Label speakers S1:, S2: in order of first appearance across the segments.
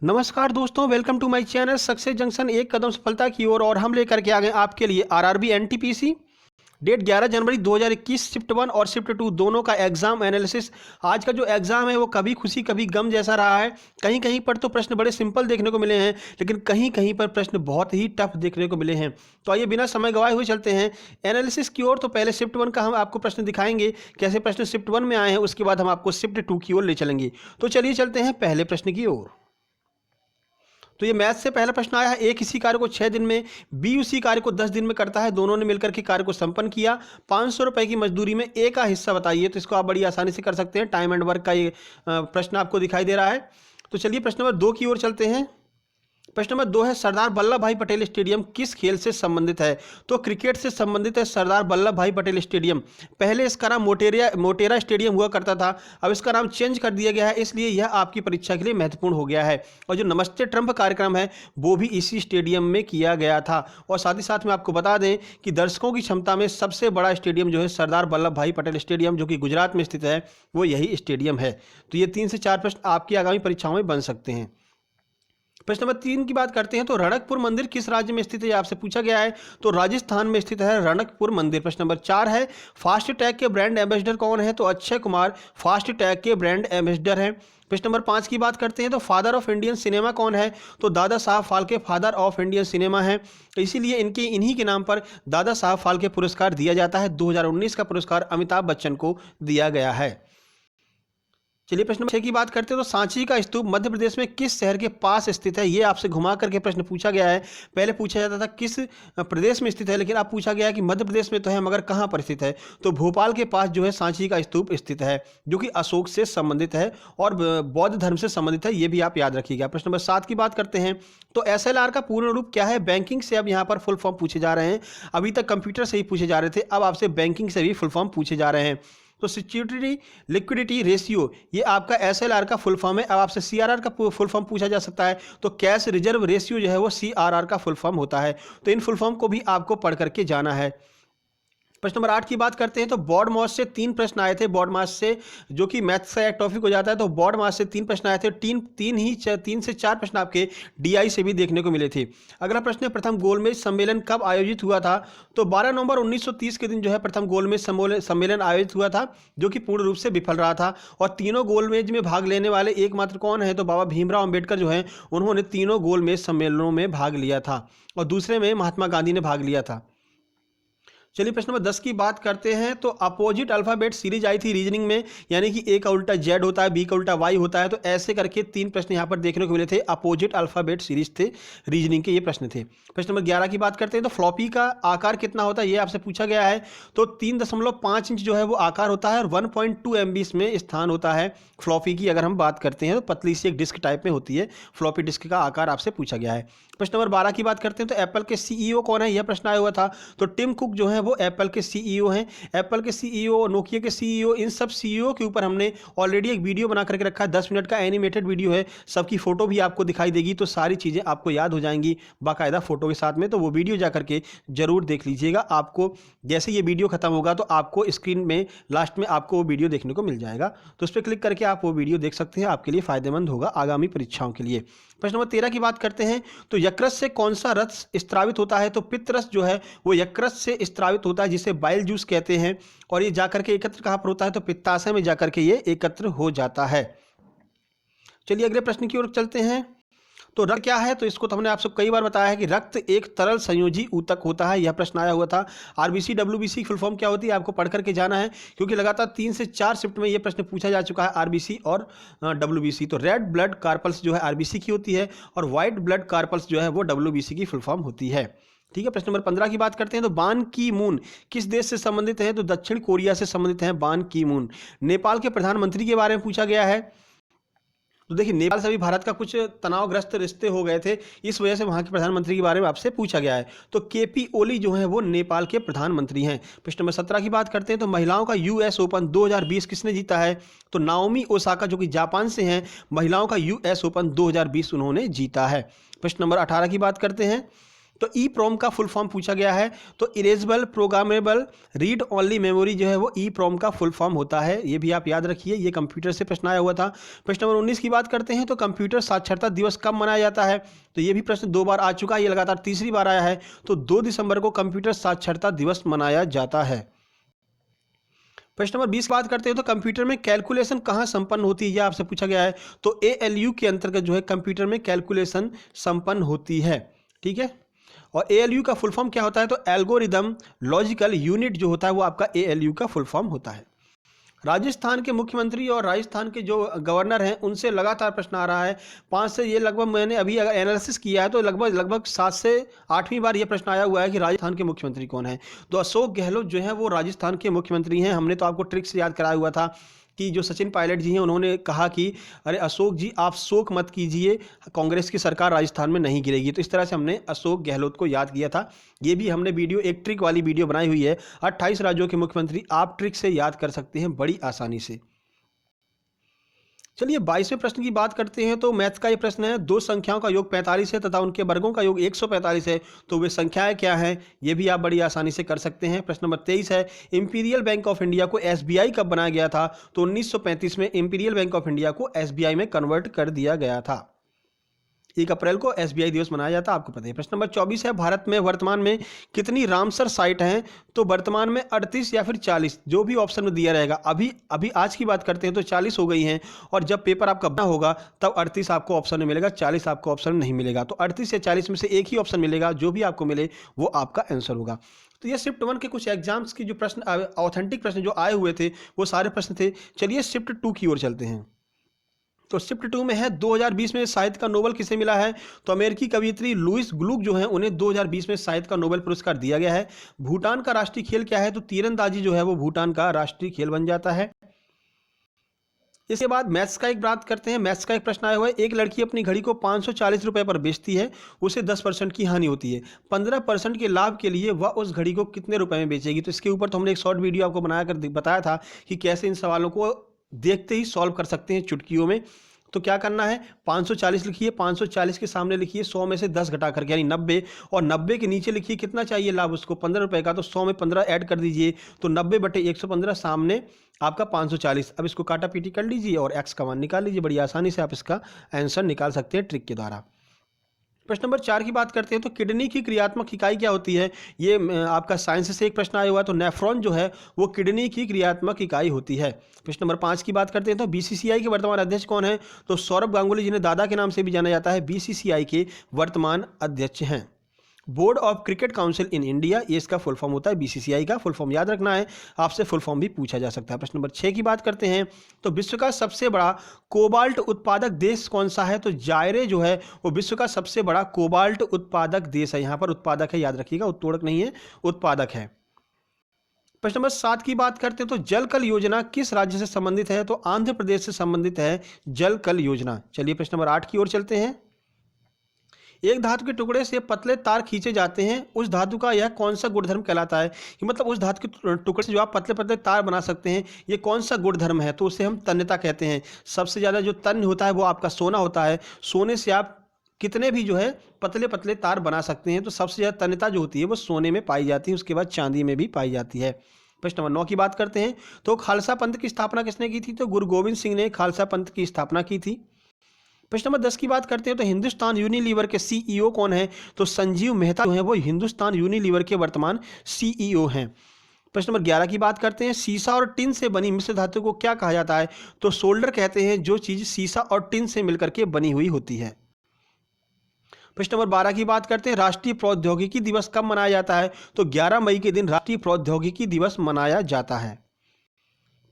S1: नमस्कार दोस्तों, welcome to my channel success junction. एक कदम सफलता की ओर और हम लेकर के आ गए आपके लिए आरआरबी एनटीपीसी डेट 11 जनवरी 2021 शिफ्ट 1 और शिफ्ट 2 दोनों का एग्जाम एनालिसिस। आज का जो एग्जाम है वो कभी खुशी कभी गम जैसा रहा है। कहीं कहीं पर तो प्रश्न बड़े सिंपल देखने को मिले हैं, लेकिन कहीं कहीं पर प्रश्न बहुत ही टफ देखने को मिले हैं। तो आइए बिना समय गवाए हुए चलते हैं एनालिसिस की ओर। तो पहले शिफ्ट 1 का हम आपको प्रश्न दिखाएंगे, कैसे प्रश्न शिफ्ट 1 में आए हैं। उसके बाद हम आपको शिफ्ट 2 की ओर ले चलेंगे। तो चलिए चलते हैं पहले प्रश्न की ओर। तो ये मैथ से पहला प्रश्न आया है। ए किसी कार्य को 6 दिन में, बी उसी कार्य को 10 दिन में करता है। दोनों ने मिलकर के कार्य को संपन्न किया। 500 रुपए की मजदूरी में ए का हिस्सा बताइए। तो इसको आप बड़ी आसानी से कर सकते हैं। टाइम एंड वर्क का ये प्रश्न आपको दिखाई दे रहा है। तो चलिए प्रश्न नंबर 2 की ओर चलते हैं। प्रश्न नंबर 2 है, सरदार वल्लभ भाई पटेल स्टेडियम किस खेल से संबंधित है। तो क्रिकेट से संबंधित है सरदार वल्लभ भाई पटेल स्टेडियम। पहले इसका नाम मोटेरा स्टेडियम हुआ करता था, अब इसका नाम चेंज कर दिया गया है, इसलिए यह आपकी परीक्षा के लिए महत्वपूर्ण हो गया है। और जो नमस्ते ट्रंप कार्यक्रम है वो भी इसी स्टेडियम में किया गया था। और साथ ही साथ में आपको बता दें कि दर्शकों की क्षमता में सबसे बड़ा स्टेडियम जो है सरदार वल्लभ भाई पटेल स्टेडियम, जो कि गुजरात में स्थित है, वो यही स्टेडियम है। तो ये 3 से 4 प्रश्न आपकी आगामी परीक्षाओं में बन सकते हैं। प्रश्न नंबर 3 की बात करते हैं। तो रणकपुर मंदिर किस राज्य में स्थित है, आपसे पूछा गया है। तो राजस्थान में स्थित है रणकपुर मंदिर। प्रश्न नंबर 4 है, फास्ट टैग के ब्रांड एम्बेसडर कौन है। तो अक्षय कुमार फास्ट टैग के ब्रांड एम्बेसडर हैं। प्रश्न नंबर 5 की बात करते हैं। तो फादर ऑफ इंडियन सिनेमा कौन है। तो Dada Saheb Phalke father of Indian cinema है। तो इसीलिए इन्हीं के नाम पर दादा साहब फाल्के पुरस्कार दिया जाता है। 2019 का पुरस्कार अमिताभ बच्चन को दिया गया है। चलिए प्रश्न नंबर 6 की बात करते हैं। तो सांची का स्तूप मध्य प्रदेश में किस शहर के पास स्थित है। ये आपसे घुमा करके प्रश्न पूछा गया है। पहले पूछा जाता था किस प्रदेश में स्थित है, लेकिन अब पूछा गया है कि मध्य प्रदेश में तो है मगर कहाँ पर स्थित है। तो भोपाल के पास जो है सांची का स्तूप स्थित है, जो कि अशोक से संबंधित है और बौद्ध धर्म से संबंधित है। ये भी आप याद रखिएगा। प्रश्न नंबर 7 की बात करते हैं। तो एसएलआर का पूर्ण रूप क्या है। बैंकिंग से अब यहाँ पर फुल फॉर्म पूछे जा रहे हैं। अभी तक कंप्यूटर से ही पूछे जा रहे थे, अब आपसे बैंकिंग से भी फुल फॉर्म पूछे जा रहे हैं। तो सिक्योरिटी लिक्विडिटी रेशियो, ये आपका एसएलआर का फुल फॉर्म है। अब आपसे सीआरआर का फुल फॉर्म पूछा जा सकता है। तो कैश रिजर्व रेशियो जो है वो सीआरआर का फुल फॉर्म होता है। तो इन फुल फॉर्म को भी आपको पढ़ करके जाना है। प्रश्न नंबर 8 की बात करते हैं। तो बोर्ड मास से 3 प्रश्न आए थे। बोर्ड मास से, जो कि मैथ्स का एक टॉपिक हो जाता है, तो बोर्ड मास से 3 प्रश्न आए थे। 3 से 4 प्रश्न आपके डीआई से भी देखने को मिले थे। अगला प्रश्न है, प्रथम गोलमेज सम्मेलन कब आयोजित हुआ था। तो 12 नवंबर 1930 के दिन जो है प्रथम गोलमेज सम्मेलन आयोजित हुआ था, जो कि पूर्ण रूप से विफल रहा था। और तीनों गोलमेज में भाग लेने वाले एकमात्र कौन है। तो बाबा भीमराव अंबेडकर जो है, उन्होंने तीनों गोलमेज सम्मेलनों में भाग लिया था और दूसरे में महात्मा गांधी ने भाग लिया था। चलिए प्रश्न नंबर 10 की बात करते हैं। तो अपोजिट अल्फाबेट सीरीज आई थी रीजनिंग में, यानी कि ए का उल्टा जेड होता है, बी का उल्टा वाई होता है। तो ऐसे करके 3 प्रश्न यहाँ पर देखने को मिले थे। अपोजिट अल्फाबेट सीरीज थे रीजनिंग के, ये प्रश्न थे। प्रश्न नंबर 11 की बात करते हैं। तो फ्लॉपी का आकार कितना होता है, ये आपसे पूछा गया है। तो 3.5 इंच जो है वो आकार होता है और 1.2 MB इसमें स्थान होता है। फ्लॉपी की अगर हम बात करते हैं तो पतली सी एक डिस्क टाइप में होती है। फ्लॉपी डिस्क का आकार आपसे पूछा गया है। प्रश्न नंबर 12 की बात करते हैं। तो एप्पल के सीईओ कौन है, यह प्रश्न आया हुआ था। तो टिम कुक जो है वो एप्पल के सीईओ हैं। एप्पल के सीईओ, नोकिया के सीईओ, इन सब सीईओ के ऊपर हमने ऑलरेडी एक वीडियो बना करके रखा है। 10 मिनट का एनिमेटेड वीडियो है, सबकी फोटो भी आपको दिखाई देगी, तो सारी चीज़ें आपको याद हो जाएंगी बाकायदा फोटो के साथ में। तो वो वीडियो जा करके जरूर देख लीजिएगा। आपको जैसे ये वीडियो खत्म होगा तो आपको स्क्रीन में लास्ट में आपको वो वीडियो देखने को मिल जाएगा। तो उस पर क्लिक करके आप वो वीडियो देख सकते हैं, आपके लिए फायदेमंद होगा आगामी परीक्षाओं के लिए। प्रश्न नंबर 13 की बात करते हैं। तो यकृत से कौन सा रस स्त्रावित होता है। तो पित्तरस जो है वो यकृत से स्त्रावित होता है, जिसे बाइल जूस कहते हैं। और ये जाकर के एकत्र कहाँ पर होता है। तो पित्ताशय में जाकर के ये एकत्र हो जाता है। चलिए अगले प्रश्न की ओर चलते हैं। तो रक्त क्या है। तो इसको तो हमने आपसे कई बार बताया है कि रक्त एक तरल संयोजी ऊतक होता है। यह प्रश्न आया हुआ था। आरबीसी डब्ल्यूबीसी की फुल फॉर्म क्या होती है, आपको पढ़ करके जाना है, क्योंकि लगातार 3 से 4 शिफ्ट में यह प्रश्न पूछा जा चुका है, आरबीसी और डब्ल्यूबीसी। तो रेड ब्लड कार्पल्स जो है आरबीसी की होती है और व्हाइट ब्लड कार्पल्स जो है वो डब्ल्यूबीसी की फुल फॉर्म होती है। ठीक है। प्रश्न नंबर 15 की बात करते हैं। तो बान की मून किस देश से संबंधित है। तो दक्षिण कोरिया से संबंधित है बान की मून। नेपाल के प्रधानमंत्री के बारे में पूछा गया है। तो देखिए, नेपाल से भी भारत का कुछ तनावग्रस्त रिश्ते हो गए थे, इस वजह से वहाँ के प्रधानमंत्री के बारे में आपसे पूछा गया है। तो केपी ओली जो है वो नेपाल के प्रधानमंत्री हैं। प्रश्न नंबर 17 की बात करते हैं। तो महिलाओं का यूएस ओपन 2020 किसने जीता है। तो नाओमी ओसाका, जो कि जापान से हैं, महिलाओं का यूएस ओपन 2020 उन्होंने जीता है। प्रश्न नंबर 18 की बात करते हैं। तो ई प्रोम का फुल फॉर्म पूछा गया है, तो erasable programmable read only memory जो है वो ई प्रोम का फुल फॉर्म होता है। ये भी आप याद रखिए, ये कंप्यूटर से प्रश्न आया हुआ था। प्रश्न नंबर 19 की बात करते हैं, तो कंप्यूटर साक्षरता दिवस कब मनाया जाता है? तो ये भी प्रश्न 2 बार आ चुका है, ये लगातार तीसरी बार आया है। तो 2 दिसंबर को कंप्यूटर साक्षरता दिवस मनाया जाता है। प्रश्न नंबर 20 बात करते हैं, तो कंप्यूटर में कैलकुलेशन कहाँ संपन्न होती है, यह आपसे पूछा गया है। तो ALU के अंतर्गत जो है कंप्यूटर में कैलकुलेशन संपन्न होती है। ठीक है, और ALU का फुल फॉर्म क्या होता है? तो एल्गोरिदम लॉजिकल यूनिट जो होता है वो आपका ALU का फुल फॉर्म होता है। राजस्थान के मुख्यमंत्री और राजस्थान के जो गवर्नर हैं उनसे लगातार प्रश्न आ रहा है। 5 से ये लगभग मैंने अभी अगर एनालिसिस किया है तो लगभग 7 से 8वीं बार ये प्रश्न आया हुआ है कि राजस्थान के मुख्यमंत्री कौन है। तो अशोक गहलोत जो है वो राजस्थान के मुख्यमंत्री हैं। हमने तो आपको ट्रिक से याद कराया हुआ था कि जो सचिन पायलट जी हैं उन्होंने कहा कि अरे अशोक जी आप शोक मत कीजिए, कांग्रेस की सरकार राजस्थान में नहीं गिरेगी। तो इस तरह से हमने अशोक गहलोत को याद किया था। ये भी हमने वीडियो, एक ट्रिक वाली वीडियो बनाई हुई है। 28 राज्यों के मुख्यमंत्री आप ट्रिक से याद कर सकते हैं बड़ी आसानी से। चलिए 22वें प्रश्न की बात करते हैं। तो मैथ्स का ये प्रश्न है, 2 संख्याओं का योग 45 है तथा उनके वर्गों का योग 145 है, तो वे संख्याएं क्या हैं? ये भी आप बड़ी आसानी से कर सकते हैं। प्रश्न नंबर 23 है, इंपीरियल बैंक ऑफ इंडिया को SBI कब बनाया गया था? तो 1935 में इंपीरियल बैंक ऑफ इंडिया को SBI में कन्वर्ट कर दिया गया था। 1 अप्रैल को SBI दिवस मनाया जाता है, आपको पता है। प्रश्न नंबर 24 है, भारत में वर्तमान में कितनी रामसर साइट हैं? तो वर्तमान में 38 या फिर 40, जो भी ऑप्शन में दिया रहेगा। अभी आज की बात करते हैं तो 40 हो गई हैं, और जब पेपर आपका बना होगा तब 38 आपको ऑप्शन में मिलेगा, 40 आपको ऑप्शन नहीं मिलेगा। तो 38 या 40 में से एक ही ऑप्शन मिलेगा, जो भी आपको मिले वो आपका आंसर होगा। तो ये शिफ्ट 1 के कुछ एग्जाम्स की जो प्रश्न, ऑथेंटिक प्रश्न जो आए हुए थे वो सारे प्रश्न थे। चलिए शिफ्ट 2 की ओर चलते हैं। तो शिफ्ट 2 में है 2020 में साहित्य का नोबेल किसे मिला है? तो अमेरिकी कवयित्री लुइस ग्लुक जो है उन्हें 2020 में साहित्य का नोबेल पुरस्कार दिया गया है। भूटान का राष्ट्रीय खेल क्या है? तो तीरंदाजी जो है वो भूटान का राष्ट्रीय खेल बन जाता है। इसके बाद मैथ्स का एक बात करते हैं। मैथ्स का एक प्रश्न आया हुआ है, एक लड़की अपनी घड़ी को 540 रुपए पर बेचती है, उसे 10% की हानि होती है। 15% के लाभ के लिए वह उस घड़ी को कितने रुपए में बेचेगी? तो इसके ऊपर तो हमने एक शॉर्ट वीडियो आपको बनाकर बताया था कि कैसे इन सवालों को देखते ही सॉल्व कर सकते हैं चुटकियों में। तो क्या करना है, 540 लिखिए, 540 के सामने लिखिए 100 में से 10 घटा करके यानी 90, और 90 के नीचे लिखिए कितना चाहिए लाभ उसको, 15 रुपए का। तो 100 में 15 ऐड कर दीजिए, तो 90/115 सामने आपका 540। अब इसको काटा पीटी कर लीजिए और एक्स का मान निकाल लीजिए। बड़ी आसानी से आप इसका आंसर निकाल सकते हैं ट्रिक के द्वारा। प्रश्न नंबर 4 की बात करते हैं, तो किडनी की क्रियात्मक इकाई क्या होती है? ये आपका साइंस से एक प्रश्न आया हुआ है। तो नेफ्रॉन जो है वो किडनी की क्रियात्मक इकाई होती है। प्रश्न नंबर 5 की बात करते हैं, तो BCCI के वर्तमान अध्यक्ष कौन है? तो सौरभ गांगुली, जिन्हें दादा के नाम से भी जाना जाता है, BCCI के वर्तमान अध्यक्ष हैं। Board of cricket council in India, ये इसका फुल फॉर्म होता है। BCCI का फुल फॉर्म याद रखना है, आपसे फुल फॉर्म भी पूछा जा सकता है। प्रश्न नंबर 6 की बात करते हैं, तो विश्व का सबसे बड़ा कोबाल्ट उत्पादक देश कौन सा है? तो जायरे जो है वो विश्व का सबसे बड़ा कोबाल्ट उत्पादक देश है। यहाँ पर उत्पादक है, याद रखिएगा, उत्तोड़क नहीं है, उत्पादक है। प्रश्न नंबर 7 की बात करते हैं, तो जल कल योजना किस राज्य से संबंधित है? तो आंध्र प्रदेश से संबंधित है जल कल योजना। चलिए प्रश्न नंबर 8 की ओर चलते हैं। एक धातु के टुकड़े से पतले तार खींचे जाते हैं, उस धातु का यह कौन सा गुणधर्म कहलाता है? कि मतलब उस धातु के टुकड़े से जो आप पतले पतले तार बना सकते हैं, ये कौन सा गुणधर्म है? तो उसे हम तन्यता कहते हैं। सबसे ज़्यादा जो तन्य होता है वो आपका सोना होता है। सोने से आप कितने भी जो है पतले पतले तार बना सकते हैं। तो सबसे ज़्यादा तन्यता जो होती है वो सोने में पाई जाती है, उसके बाद चांदी में भी पाई जाती है। प्रश्न नंबर 9 की बात करते हैं, तो खालसा पंथ की स्थापना किसने की थी? तो गुरु गोविंद सिंह ने खालसा पंथ की स्थापना की थी। प्रश्न नंबर 10 की बात करते हैं, तो हिंदुस्तान यूनिलीवर के CEO कौन है? तो संजीव मेहता जो है वो हिंदुस्तान यूनिलीवर के वर्तमान CEO हैं। प्रश्न नंबर 11 की बात करते हैं, सीसा और टिन से बनी मिश्र धातु को क्या कहा जाता है? तो सोल्डर कहते हैं जो चीज सीसा और टिन से मिलकर के बनी हुई होती है। प्रश्न नंबर 12 की बात करते हैं, राष्ट्रीय प्रौद्योगिकी दिवस कब मनाया जाता है? तो 11 मई के दिन राष्ट्रीय प्रौद्योगिकी दिवस मनाया जाता है।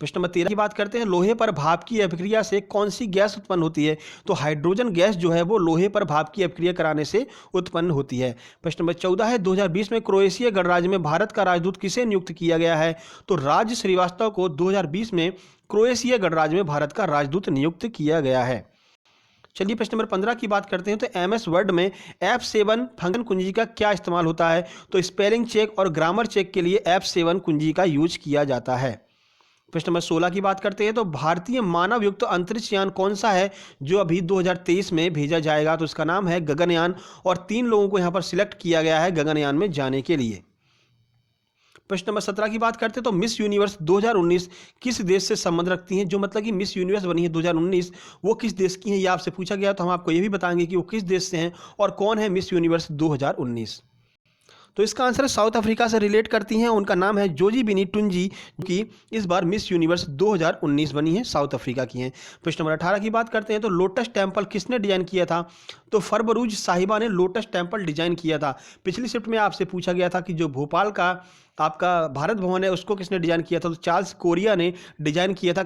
S1: प्रश्न नंबर 13 की बात करते हैं, लोहे पर भाप की अभिक्रिया से कौन सी गैस उत्पन्न होती है? तो हाइड्रोजन गैस जो है वो लोहे पर भाप की अभिक्रिया कराने से उत्पन्न होती है। प्रश्न नंबर 14 है, 2020 में क्रोएशिया गणराज्य में भारत का राजदूत किसे नियुक्त किया गया है? तो राज श्रीवास्तव को 2020 में क्रोएशिया गणराज्य में भारत का राजदूत नियुक्त किया गया है। चलिए प्रश्न नंबर 15 की बात करते हैं, तो MS वर्ड में F7 फंक्शन कुंजी का क्या इस्तेमाल होता है? तो स्पेलिंग चेक और ग्रामर चेक के लिए F7 कुंजी का यूज किया जाता है। प्रश्न नंबर 16 की बात करते हैं तो भारतीय मानव युक्त अंतरिक्ष यान कौन सा है जो अभी 2023 में भेजा जाएगा? तो इसका नाम है गगनयान और 3 लोगों को यहाँ पर सिलेक्ट किया गया है गगनयान में जाने के लिए। प्रश्न नंबर 17 की बात करते हैं तो मिस यूनिवर्स 2019 किस देश से संबंध रखती हैं? जो मतलब कि मिस यूनिवर्स बनी है 2019 वो किस देश की है, ये आपसे पूछा गया, तो हम आपको ये भी बताएंगे कि वो किस देश से हैं और कौन है मिस यूनिवर्स 2019। तो इसका आंसर है साउथ अफ्रीका से रिलेट करती हैं, उनका नाम है जोजी बिनी टुंजी, की इस बार मिस यूनिवर्स 2019 बनी है, साउथ अफ्रीका की हैं। प्रश्न नंबर 18 की बात करते हैं तो लोटस टेम्पल किसने डिजाइन किया था? तो फरबरूज साहिबा ने लोटस टेम्पल डिजाइन किया था। पिछली शिफ्ट में आपसे पूछा गया था कि जो भोपाल का आपका भारत भवन है उसको किसने डिजाइन किया था? तो चार्ल्स कोरिया ने डिजाइन किया था।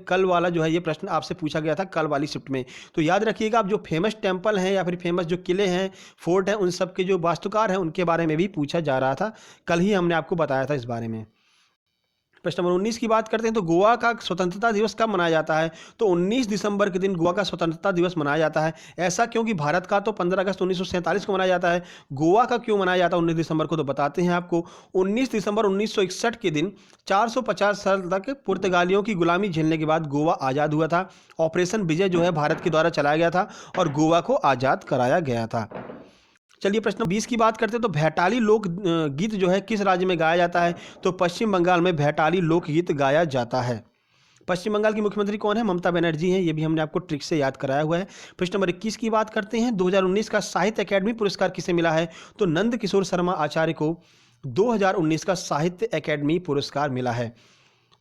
S1: कल वाला जो है ये प्रश्न आपसे पूछा गया था कल वाली शिफ्ट में। तो याद रखिएगा, आप जो फेमस टेम्पल हैं या फिर फेमस जो किले हैं, फोर्ट हैं, उन सब के जो वास्तुकार हैं उनके बारे में भी पूछा जा रहा था। कल ही हमने आपको बताया था इस बारे में। प्रश्न नंबर 19 की बात करते हैं तो गोवा का स्वतंत्रता दिवस कब मनाया जाता है? तो 19 दिसंबर के दिन गोवा का स्वतंत्रता दिवस मनाया जाता है। ऐसा क्योंकि भारत का तो 15 अगस्त 1947 को मनाया जाता है, गोवा का क्यों मनाया जाता है 19 दिसंबर को? तो बताते हैं आपको। 19 दिसंबर 1961 के दिन 450 साल तक पुर्तगालियों की गुलामी झेलने के बाद गोवा आज़ाद हुआ था। ऑपरेशन विजय जो है भारत के द्वारा चलाया गया था और गोवा को आज़ाद कराया गया था। चलिए प्रश्न 20 की बात करते हैं तो भैटाली लोक गीत जो है किस राज्य में गाया जाता है? तो पश्चिम बंगाल में भैटाली लोकगीत गाया जाता है। पश्चिम बंगाल की मुख्यमंत्री कौन है? ममता बनर्जी हैं, ये भी हमने आपको ट्रिक से याद कराया हुआ है। प्रश्न नंबर 21 की बात करते हैं 2019 का साहित्य अकेडमी पुरस्कार किसे मिला है? तो नंद किशोर शर्मा आचार्य को 2019 का साहित्य अकेडमी पुरस्कार मिला है।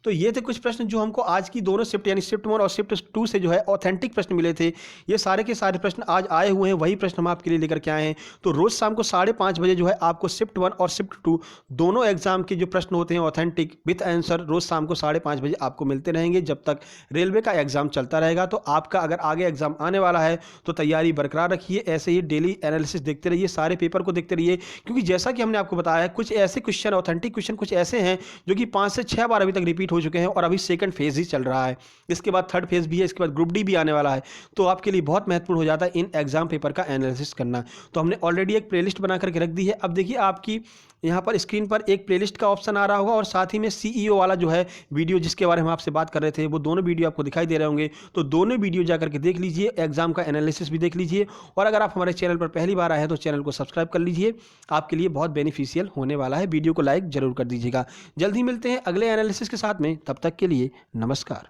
S1: तो ये थे कुछ प्रश्न जो हमको आज की दोनों शिफ्ट यानी शिफ्ट 1 और शिफ्ट 2 से जो है ऑथेंटिक प्रश्न मिले थे। ये सारे के सारे प्रश्न आज आए हुए हैं, वही प्रश्न हम आपके लिए लेकर के आए हैं। तो रोज़ शाम को 5:30 बजे जो है आपको शिफ्ट 1 और शिफ्ट 2 दोनों एग्जाम के जो प्रश्न होते हैं ऑथेंटिक विथ आंसर रोज़ शाम को 5:30 बजे आपको मिलते रहेंगे जब तक रेलवे का एग्जाम चलता रहेगा। तो आपका अगर आगे एग्जाम आने वाला है तो तैयारी बरकरार रखिए, ऐसे ही डेली एनालिसिस देखते रहिए, सारे पेपर को देखते रहिए, क्योंकि जैसा कि हमने आपको बताया है कुछ ऐसे क्वेश्चन ऑथेंटिक क्वेश्चन कुछ ऐसे हैं जो कि 5 से 6 बार अभी तक रिपीट हो चुके हैं और अभी सेकंड फेज ही चल रहा है। इसके बाद थर्ड फेज भी है, इसके बाद ग्रुप डी भी आने वाला है। तो आपके लिए बहुत महत्वपूर्ण हो जाता है इन एग्जाम पेपर का एनालिसिस करना। तो हमने ऑलरेडी एक प्लेलिस्ट बना करके रख दी है। अब देखिए आपकी यहाँ पर स्क्रीन पर एक प्लेलिस्ट का ऑप्शन आ रहा होगा और साथ ही में सीईओ वाला जो है वीडियो जिसके बारे में हम आपसे बात कर रहे थे वो दोनों वीडियो आपको दिखाई दे रहे होंगे। तो दोनों वीडियो जाकर के देख लीजिए, एग्जाम का एनालिसिस भी देख लीजिए और अगर आप हमारे चैनल पर पहली बार आए हैं तो चैनल को सब्सक्राइब कर लीजिए, आपके लिए बहुत बेनिफिशियल होने वाला है। वीडियो को लाइक जरूर कर दीजिएगा। जल्द ही मिलते हैं अगले एनालिसिस के साथ में, तब तक के लिए नमस्कार।